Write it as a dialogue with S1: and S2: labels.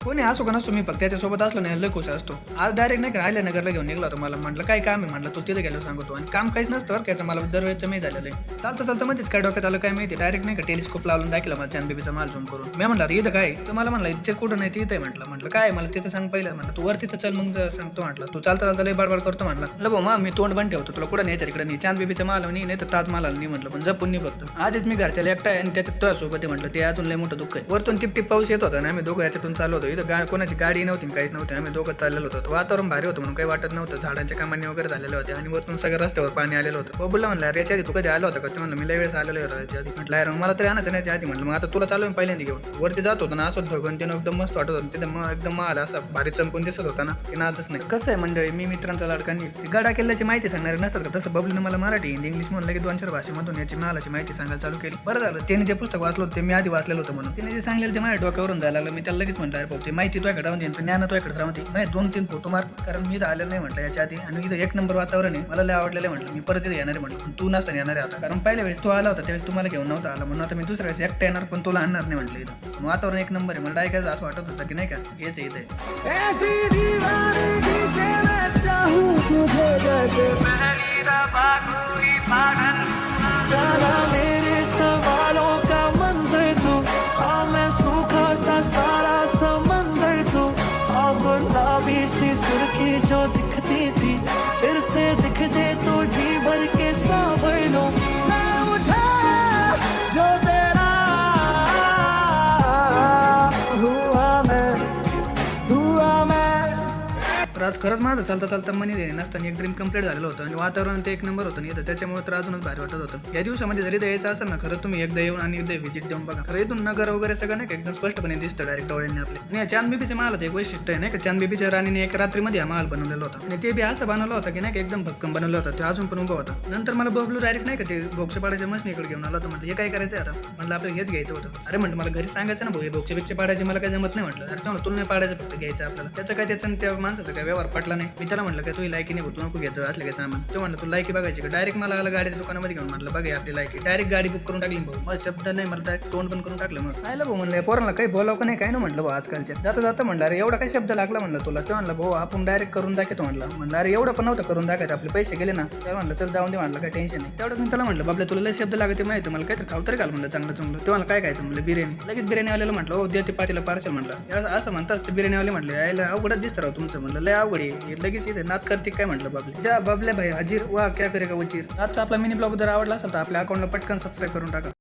S1: कोणी असो का नसतो मी फक्त त्याच्यासोबत असलो नाही लय खुश असतो. आज डायरेक्ट नाही का राहिल्या नगरला घेऊन निघला होता मला. म्हटलं काय काम आहे म्हटलं, तू तिथे गेलो सांगतो. आणि काम काहीच नसतं बरं त्याचं, मला दरवेळेचं मी झालेलं आहे. चालतं मध्येच काय डोक्यात आलं काय माहिती, डायरेक्ट नाही का टेलिस्कोप लावून दाखवला मला चांदबेबीचा माल झूम करून. मी म्हटलं इथं काय, तर मला म्हणलं इथे कुठं नाही तिथे म्हटलं काय मला तिथं सांग पहिलं. म्हटलं तू वर तिथं चल मग सांगतो. म्हटलं तू चालता लय बाडबाड करतो. म्हटलं भाऊ मग मी तोंड पण ठेवतो, तुला कुठं न्यायच्या इकडे नाही. चांदबेबीचा माल नाही तर ताजमहाल नाही. म्हटलं पण जपून नाही बघतो. आधीच मी घरच्याला एकटा आहे आणि त्याच्यात तुझ्या सोबत आहे. म्हटलं ते अजून लय मोठं दुःख आहे. वरतून टिप पाऊस येत होता ना, आम्ही दोघं याच्यातून चालू होतो. इथं कोणाची गाडी नव्हती काहीच नव्हतं, आम्ही दोघं चाललेलो होतो. वातावरण भारी होतं म्हणून काही वाटत नव्हतं. झाडांच्या कामांनी वगैरे झालेले होते आणि वरतून सगळं रस्त्यावर पाणी आलेलं होतं. बोलला म्हणलं अरे याच्या आधी तू कधी आला होता का? ते म्हणलं मी लय वेळेस आलेलो आहे याच्या आधी. म्हटलं यार मला तरी आणायचं नाही आधी. म्हटलं मग आता तुला चालू पहिल्यांदा घेऊन वरती जात होतं ना, असं भगवंतीनं एकदम मस्त वाटत होतं. तिथं मग एकदम माल असा भारी चमकून दिसत होता ना, की नादच नाही. कसं आहे मंडळी, मी मित्रांचा लाडकांनी गडा किल्ल्याची माहिती सांगणारे नसतात का, तसं बबलीनं मला मराठी हिंदी इंग्लिश म्हणलं की 2-4 भाषेमधून याची मालाची माहिती सांगायला चालू केली. बरं झालं त्याने जे पुस्तक वाचलं होतं ते मी आधी वाचलेलं होतं म्हणून. तिने जे सांगलेलं ते माझ्या डोक्यावरून जायला लागलं. मी त्याला लगेच म्हटलं अरे ते माहिती तुझ्याकडे राहून देईन, ज्ञान तुझ्याकडे राहून दे. नाही 2-3 फोटो मार, कारण मी इथं आलेलं नाही म्हटलं याच्या आधी आणि इथं 1 नंबर वातावरण आहे, मला लय आवडलेलं आहे. म्हटलं मी परत इथे येणार आहे. म्हटलं तू नसताना येणार आहे आता, कारण पहिल्या वेळेस तू आला होता त्यावेळेस तुम्हाला घेऊन नव्हता आला, म्हणून आता मी दुसऱ्या वेळेस एकटा येणार पण तुला आणणार नाही. म्हटलं इथं वातावरण 1 नंबर आहे. मला डायरेक्ट असं वाटत होतं की नाही का हेच इथे.
S2: मेरे सवालों का मंजर तू, हाँ मैं सूखा सा सारा समंदर तू, और गुलाबी सी सुर्खी जो दिखती थी फिर से दिख जे तो जी भर के सावर लो मैं उठा जो तेरा हुआ मैं
S1: तर आज खरंच माझं चालता मनी दे नसताना एक ड्रीम कंप्लीट झालेलं होतं आणि वातावरण ते 1 नंबर होतं. नाही त्याच्यामुळे तर अजूनच भारी वाटत होतं. या दिवसामध्ये जरी यायचं असेल ना, खरं तुम्ही एकदा येऊन आणि एकदा व्हिजिट देऊन बघा. खरं इथून नगर वगैरे सगळं नाही का एकदम स्पष्टपणे दिसतं डायरेक्ट डोळ्यांनी आपले. आणि चांदबेबीच्या मालाचं एक वैशिष्ट्य आहे नाही का, चांदबेबीच्या राणीने एक रात्रीमध्ये हा माल बनवलेला होता आणि ते बी असं बनवलं होतं की नाही का एकदम भक्कम बनवलं होतं. ते अजून पण उभं होतं. नंतर मला बबलू डायरेक्ट नाही का ते बोक्से पाडायच्या मशनीकडे घेऊन आला होता. म्हटलं हे काय करायचं आता, म्हटलं आपल्याला हेच घ्यायचं होतं. अरे म्हटलं मला घरी सांगायचं ना भाऊ हे बोक्से बिक्से पाडायचे मला काही जमत नाही. म्हटलं अरे तेव्हा तुला नाही पाडायचं फक्त घ्यायचं आपल्याला. त्याचं काय त्याचं त्या माणसाचा काय व्यवहार पटला नाही. मी त्याला म्हटलं काय तुझी लायकी नाही, तू नको घ्यायचं असलं काय सामान. तो म्हटलं तू लायकी बघायची का, डायरेक्ट मला आला गाडीच्या दुकानामध्ये घेऊन. म्हटलं बघा आपली लायकी, डायरेक्ट गाडी बुक करून टाकली भाऊ. मला शब्द नाही, मला डायरेक्ट तोंड पण करून टाकलं. मग आयला भाऊ म्हणलं पोरांना काही बोलावं का नाही काय ना म्हटलं भाऊ आजकालच्या. जाता म्हटलं अरे एवढा काय शब्द लागला म्हणलं तुला. ते म्हणलं भाऊ आपण डायरेक्ट करून दाखवतो. म्हटलं अरे एवढं पण नव्हतं करून दाखवायचं, आपले पैसे गेले ना. तर म्हणलं चल जाऊन दे. म्हटलं काय टेन्शन नाही. तेवढं मी त्याला म्हटलं बाबल्या तुला लय शब्द लागते माहिती, मला काहीतरी खाऊ तरी घाल म्हणलं चांगलं. ते मला काय खायचं म्हणलं बिर्याणी. लगेच बिर्याणी वाल्याला म्हटलं हो दे ते पाचीला पार्सल. म्हटलं असं म्हणतात ते बिर्याणी वाले. म्हटलं यायला अवघडच दिसतं राव तुमचं. म्हणलं लय अवघड आहे लगेच इथे नात करते काय. म्हटलं बाबल्या भाई हाजीर वा क्या करेगा वजीर. आजचा आपला मिनी ब्लॉग जर आवडला असेल तर आपल्या अकाउंटला पटकन सबस्क्राईब करून टाका.